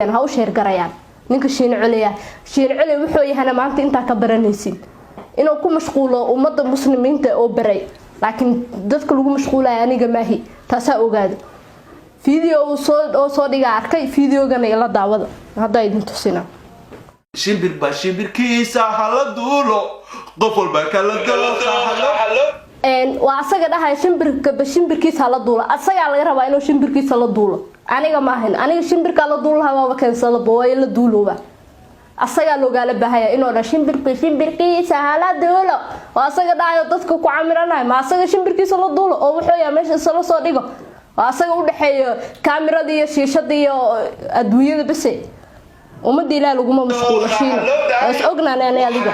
ha u sheer garayaan ninka shiin culey wuxuu yahay maanta inta ka baranaysid inuu ku mashquulo ummada muslimiinta oo baray laakiin dadka lagu mashquulay aniga maahi taasa ogaado video soo dhiga arkay videogan ila daawada hadda idin tusina shimbirkiisa hala duulo qof walba kala duulo waa asaga dhahay shimbirkiisa hala duulo asaga laga rabaa inuu shimbirkiisa la duulo aniga maahan aniga shimbirka la duulaha waa keensan way la duulooba asaga loogaala baahaya inuu dha shimbirkiisa hala duulo waa asaga dhahay dadka ku camiranahay ma asaga shimbirkiisa la duulo oo wuxuu yahay meesha sala soo dhigo waa asaga u dhaxeeyo kaamirada iyo shiishada iyo adduunyada bas ummadii ilaa lagu mashquulo shiina is ognaanay anay adiga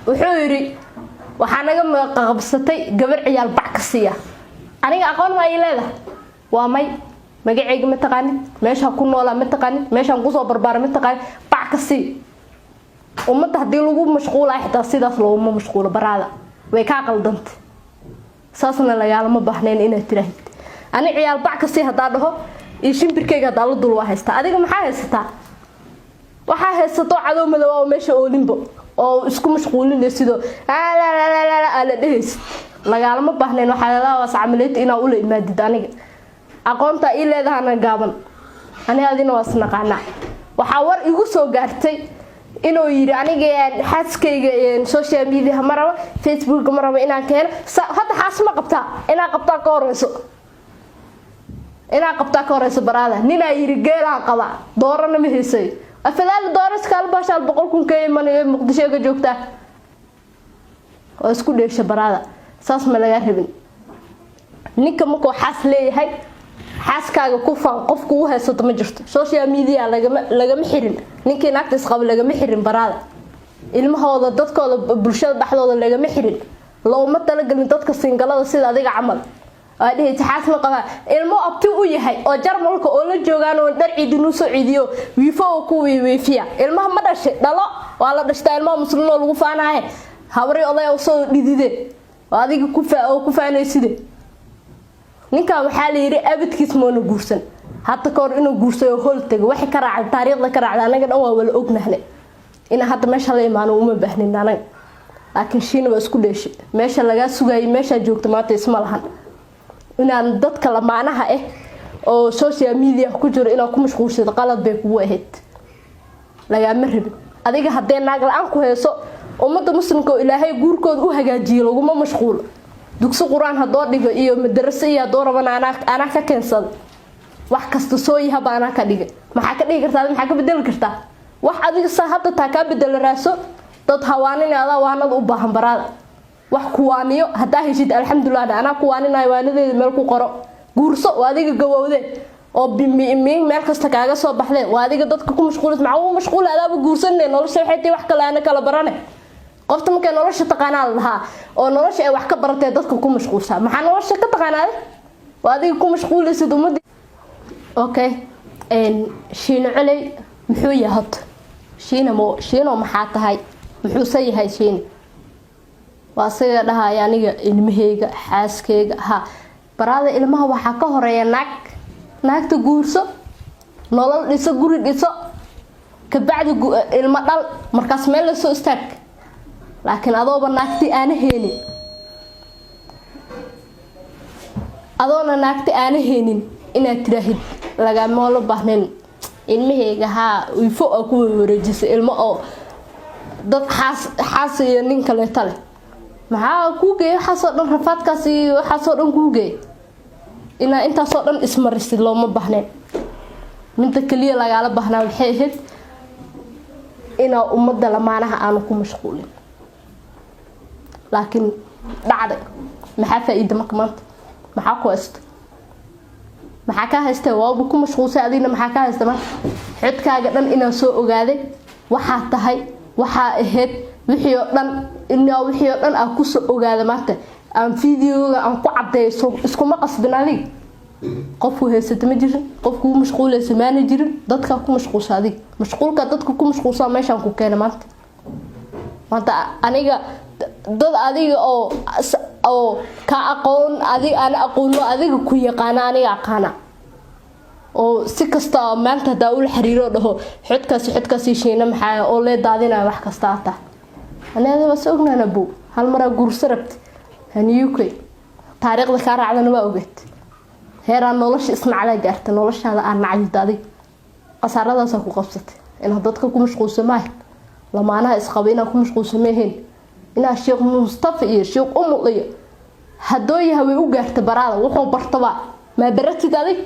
wuxuu yiri waxaa naga qabsatay gabar ciyaal bac ka siiya aniga aqoon ma ileedahay waa may magacayga ma taqaanid meesha ku noolaa ma taqaanid meesha ku soo barbaar ma taqaanid bac ka sii ummadda hadii lagu mashquulay xitaa sidaas loo mashquulo baraada way ka qaldantay saasna lagaalama baahneen inaad tiraahid ani ciyaal bac ka sii hadaa dhaho iyo shimbirkayga hadaa la dul waa haysta adiga maxaa haysataa waxaa haysato cadow madow oo meesha oo limbo oo isku mashquulinay sidoo la dhahays lagaalama baahneen waxa la wasacamaleed inaa u la imaadid aniga aqoonta ii leedahana gaaban ani adina wasnaqana waxa war igu soo gaartay inuu yiri aniga xaaskayga social media maraba Facebook maraba inaan keeno hadda xaas ma qabtaa inaa qabtaa ka horeyso baraada nina yiri geela qaba doorana ma heysay afadaal dooras kala baashal 100,000 ka imanay Muqdisho ka joogta oo isku dheesha baraada saas ma laga rabin ninka ma ko xaas leeyahay xaaskaaga ku faan qofku uu haysto ma jirto social media lagama xirin ninkii naagtiis qab lagama xirin baraada ilmahooda dadkooda bulshada dhaxdooda lagama xirin looma talagalin dadka singalada sida adiga camal adii xaas ma qaba ilmo abti u yahay oo jarmalka oo la joogaan oo dar ciidinu soo ciidiyo wiifo ku wiifiya ilmaha ma dhashay dhalo waa la dhashtay ilmo muslim oo lagu faanahay habri oday oo soo dhidide adiga ku faanaysid ninka waxa la yiri abadkiis moona guursan hadda koor inuu guursayo hol tago waxa ka raacay taariikhda ka raacday anaga dhan waa wala ognahay ina hadda meesha la imaano uma baahnin anaga laakiin shiina waa isku dheeshay meesha laga sugay meesha joogto maanta isma lahan inaan dadka lamaanaha oo social media ku jiro inaa ku mashquulsado qalad bay kugu ahayd laga ma rabin adiga hadee naag la'aan ku heeso ummada muslimka oo ilaahay guurkooda u hagaajiyo lagu ma mashquul dugsi quraan hadoo dhigo iyo madrasa iyo dooraban ana ka keensad wax kasta soo yahay baana ka dhigay maxaa ka dhigi kartaa maxaa ka bedel kartaa wax adiga hadda taa ka bedel raaso dad hawaaninada waanad u baahan baraada wax kuwaaniyo hadaa heshid alxamdulillah ana kuwaaninaay waanadeeda meel ku qoro guurso waa adiga gawowde oo meel kasta kaaga soo baxday waa adiga dadka ku mashquulis macuu mashquul adaaba guursanay nolosha waxay wax kale ana kala barane qofta markay nolosha taqaanaa lahaa oo nolosha ay wax ka baratay dadka ku mashquulsan maxaa nolosha ka taqaanaa waa adiga ku mashquulaysid umad okay shiina culey muxuu yahay shiino maxaa tahay muxuu sayahay shiina waa saga dhahay aniga ilmaheyga xaaskeyga ha baraada ilmaha waxa ka horeeya naagta guurso nolol dhiso guri dhiso ka bacdi ilma dhal markaas meel la soo istaag laakiin adooba naagti aana heenin inaad tiraahid laga moolo baahnin ilmaheyga ha wiifo ku wareejisay ilmo oo dad xaas iyo nin kale tale maxaa ku geey waxa soo dhan rafaadkaas iyo waxa soo dhan ku geey inta soo dhan ismarisid looma baahneen minta kaliya laga baahnaa waxay ahayd ina ummada lamaanaha aan ku mashquulin laakiin dhacday maxaa faa'iido maanta maxaa ku haysta maxaa ka haysta waa ku mashquulsan adina maxaa ka haysta maanta xidkaaga dhan inaan soo ogaaday waxa tahay waxa ahayd wixii oo dhan aan ku soo ogaada maanta aan videoga aan ku cadeeyo iskuma qasbin adiga qofku heysata ma jirin qofku mashquulaysa ma jirin dadka ku mashquulsan adiga mashquulka dadka ku mashquulsan meeshan ku keenay maanta aniga dad adiga oo oo ka aqoon adiga aan aqoon adiga ku yaqaan aniga aqaana oo si kasta maanta hadaa ula xiriiro dhaho xodkaasi sheena maxaa oo lee daadinaya wax kasta ata anaada waa soognana buu hal mar guurso rabti haniyuukay taariikhda ka raacdana waa ogeed heeraan nolosha ismacala gaarta noloshaada aan nacayda adig qasaaradaas ku qabsatay in dadka ku mashquulsamaay lamaanaha isqabayna ku mashquulsameen ina sheekh Mustafa iyo sheekh Umuliyo hadooyaha way u gaarta baraada wuxuu bartaba ma baratid adig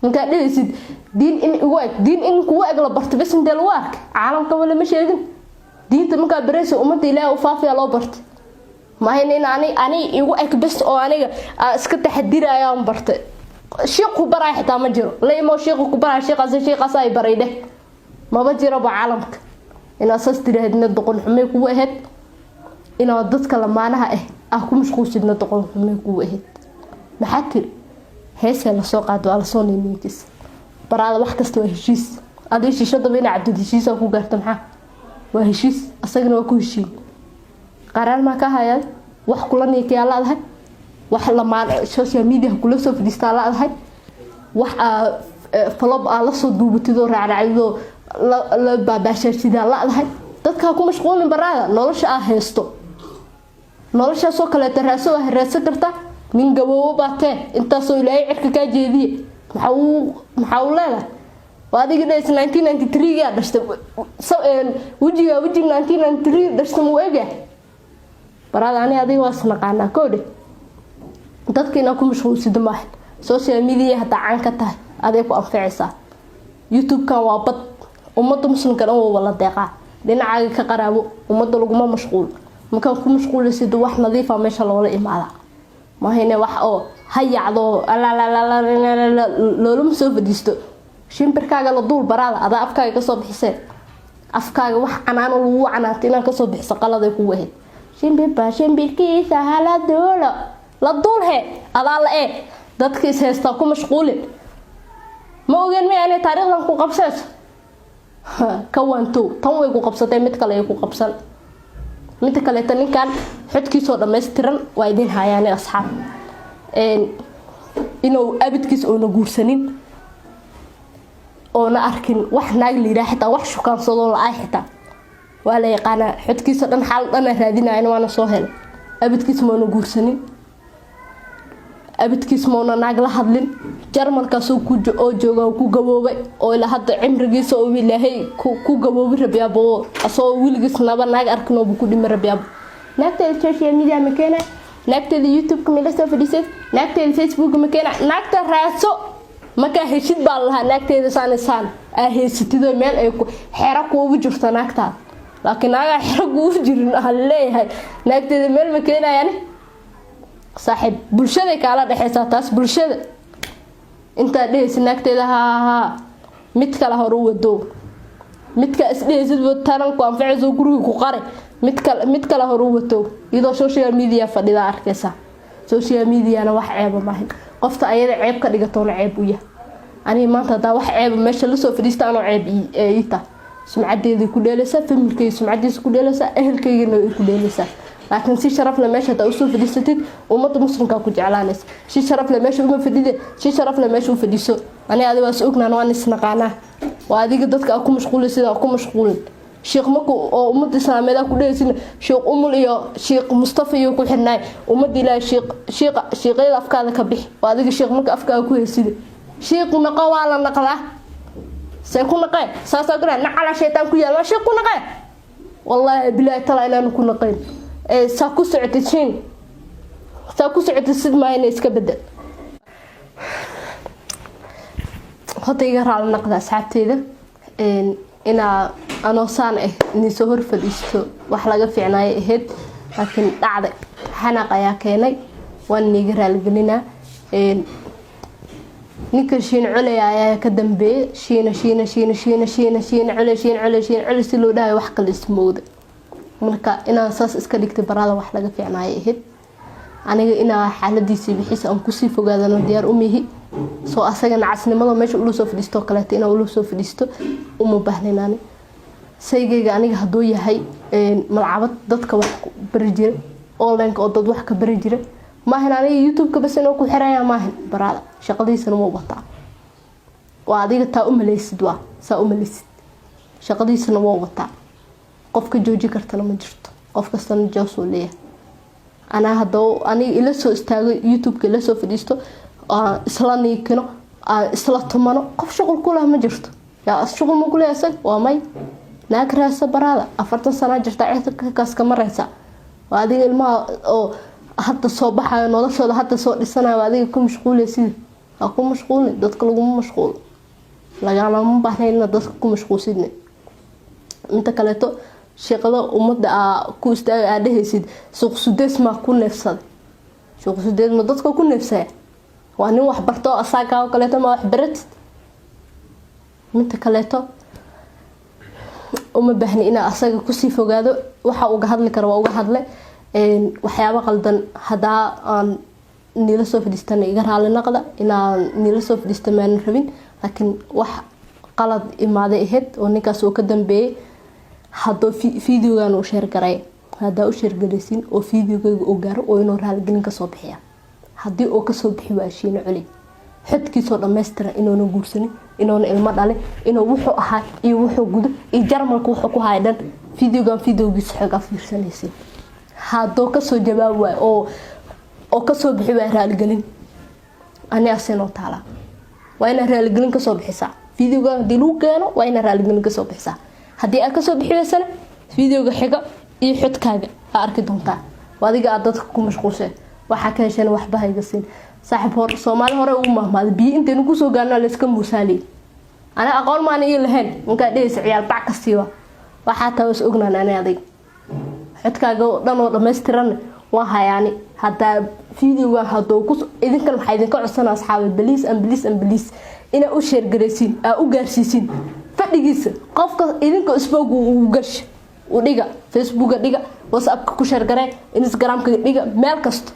ninka dhaysid diin in kuwa agla barta bas inta loo ark caalamka wala ma sheegin diinta marka barayso umada Ilaahay u faafiya loo barta ma haynin ani igu ag bas oo aniga iska taxadirayaan barta sheekhu baray xitaa ma jiro leeymo sheekhu ku baray sheekhaas ay barayde ma ba jiro caalamka ina asas tiraahadna doqon xumay ku ahayd ina dadka lamaanaha ku mashquulsidna doqon xumay ku ahayd maxaa tir heesa la soo qaado ala soo niinkiis baraada wax kasta waa heshiis adii shishada weyn cabdi heshiis ku gaarta maxaa waa heshiis asagna waa ku heshiin qarar ma ka hayay wax kula niikiya laadahay wax lamaan social media kula soo fadhiista laadahay wax follow la soo duubatido raacraacdo la baabashay sida laadahay dadka ku mashquulin baraada nolosha heesto nolosha soo kale taraaso heeraysa karta min gaboobo baatee inta soo Ilaahay cirka ka jeediye maxaa uu leeyahay waadiga 1993 ga dhashtay wajiga 1993 dhashtay mu eega baraada ani adiga waas naqaana koode dadkina ku mashquulsido ma social media hada caan ka tahay adeeg ku anfacaysa YouTube kan waa bad umada muslimka oo wala deeqa dhinacaaga ka qaraabo umada lagu ma mashquul marka ku mashquulaysid wax nadiif ah meesha loola imaada ma hayne wax oo hayacdo loolum soo fadhiisto shimbirkaaga la duul baraada ada afkaaga ka soo bixisay afkaaga wax canaan lagu canaantay inaan ka soo bixiso qalad ay ku wahay shimbirkiisa hala doolo la duul he ada la dadkiis heesta ku mashquulin ma ogaan ma aanay taariikhdan ku qabsayso ka wanto tan way ku qabsatay mid kale ay ku qabsan mid kale tan ninkan xodkiisoo dhameystiran waa idin hayaan asxaab inuu abidkiis oo na guursanin oo na arkin wax naag liira xitaa wax shukaansado la ay xitaa waa la yaqaan xodkiisa dhan xal dhan raadinayna waana soo helay abidkiis ma na guursanin abidkiis ma naag la hadlin jarmalkaas oo jooga ku gaboobay oo ila hadda cimrigiisa oo Ilaahay ku gaboobay rabiyaabo asoo wiligiis naba naag arkno ku dhimay rabiyaabo naagta social media ma keena naagta YouTube kuma la soo fadhiisay naagta Facebook ma keena naagta raaso maka heshid baa laha naagteeda saan heesatido meel ay ku xira ku ugu jirto naagta laakiin naga xira ku ugu jirin leeyahay naagteeda meel ma keenayaan saaxib bulshada kala dhaxaysa taas bulshada inta dhees naagteeda mid kala hor u wado midka isdheesid taran ku anfacayso guriga ku qare mid kala hor u wato iyadoo social media fadhida arkaysa social media na wax ceeb ma ahan qofta ayada ceeb ka dhigato ceeb u yahay ani maanta da wax ceeb meesha la soo fadhiistaan oo ceeb iita sumcadeeda ku dheelaysa familkay sumcadiisa ku dheelaysa ehelkayga ku dheelaysa laakiin si sharaf la meesha ta usoo fadhiisatid umada muslimka ku jeclaanaysa si sharaf la meesha uma fadhide si sharaf la meesha u fadhiso ani adiga waas ognaan waan isnaqaana waa adiga dadka ku mashquulaysa ku mashquulin sheekh mako oo umada islaamada ku dheelaysa sheekh Umul iyo sheekh Mustafa iyo ku xirnay umada Ilaahay sheekheeda afkaada ka bix waa adiga sheekh marka afkaaga ku heesida sheekhu naqa waa la naqdaa say ku naqay saasa garan nacala shaytaan ku yaal waa sheekh ku naqay wallahi billahi taala inaan ku naqayn ساكو سعتين sid ma inay iska bedel hadda iga raal naqda asxaabteeda ina ano saan in soo hor fadhiisto wax laga fiicnaayo ahayd laakiin dhacday xanaaq ayaa keenay waan iga raal gelina ninka shiin culay ayaa ka dambeeyay shiina culay si loo dhahay wax kale ismooda marka inaan saas iska dhigtay barada wax laga fiicnaayo ahayd aniga ina xaaladiisa bixis aan ku sii fogaadano diyaar u mihi soo asagana casnimada meesha uu soo fadhiisto kale ina uu soo fadhiisto uma baahneenani saygayga aniga hadoo yahay malcabad dadka wax bari jiray online oo dad wax ka bari jiray maahan aniga youtube-ka bas inuu ku xiraya maahan baraada shaqadiisana ma wataa waa adiga taa u maleysid waa saa u maleysid shaqadiisana waa wataa qofka jooji kartana ma jirto qof kastana joosoo leeyahay ana hadoo aniga ila soo istaago youtube-ka ila soo fadhiisto isla niikino isla tumano qof shaqo ku leh ma jirto yaa shaqo ma ku leeyahay waa may naagaraasa baraada 40 sano jirta kaas ka maraysa waa adiga ilmaha oo hadda soo baxayo noloshooda hadda soo dhisanayo adiga ku mashquulaysid ha ku mashquulin dadka lagu mashquul lagana ma baahnayna dadka ku mashquulsidne inta kale to shaqada umada ku istaagaysid suuq sudees ma ku neefsad suuq sudees ma dadka ku neefsay waa nin wax barto asaga oo kale ma wax barat inta kale to uma baahni ina asaga ku sii fogaado waxa uu hadli karo waa uga hadle waxyaabo qaldan hada aan nila soo fadhiistana iga raali naqda inaan nila soo fadhiistamaan rabin laakiin wax qalad imaade ahayd oo ninkaas oo ka dambeeyay hadoo fiidiyogan uu share garay hada u share galeysin oo fiidiyogayga oo gaaro oo inuu raali gelin ka soo bixiya hadii oo ka soo bixi waa shiina culi xidkiisoo dhameystiran inuuna guursanin inuuna ilmo dhalin inuu wuxuu ahaa iyo wuxuu gudo iyo jarmalku wuxuu ku haydan fiidiyoogiisa xaga fiirsanaysa hadoo ka soo jawaab way oo ka soo bixi waa raali gelin aniga sino taala waa ina raali gelin ka soo bixisa fiidiyooga dilu keeno waa ina raali gelin ka soo bixisa hadii aad ka soo bixiyaysan fiidiyooga xiga iyo xidkaaga arki doontaa wadiga dadka ku mashquulshay waxa ka heshan waxba hayga siin saaxib hor Soomaali hore u mahmaad biyo inta ku soo gaarna la iska musaali ana aqoon ma aan lahayn marka dhees ciyaal bac ka siiwa waxa taas ognaan ana adig xidkaaga dhan oo dhameystiran waa hayaani hada fiidiyooga hadoo ku idinkan waxa idinka codsanaa asxaabi please ina u share gareysin u gaarsiisin fadhigiisa qofka idinka isboogu uu gash u dhiga Facebook dhiga WhatsApp ku share garay Instagram ka dhiga meel kasta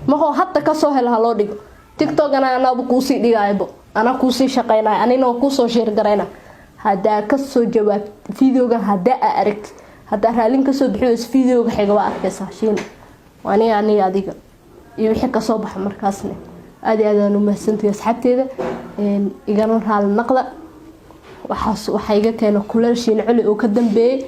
ma ho hadda ka soo helaha loo dhigo TikTok ana ku sii dhigaybo ana ku sii shaqeynaa anina ku soo share garayna hada ka soo jawaab fiidiyooga hada arag hada raalin ka soo bixiyo fiidiyooga xiga waa arkaysaa shiin waani adiga iyo wixii ka soo baxa markaasna aad u mahadsantahay asxaabteeda igana raal naqda waxa iga keenay kulal shiin culi oo ka dambeeyay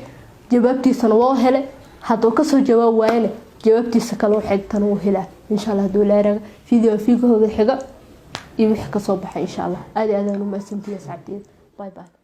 jawaabtiisana waa hele hadoo ka soo jawaab waayna jawaabtiisa kale waxay tan u helaa insha Allah doolaaraga fiidiyoo fiigooda xiga iyo wixii ka soo baxay insha Allah aad u mahadsantahay asxaabteeda bye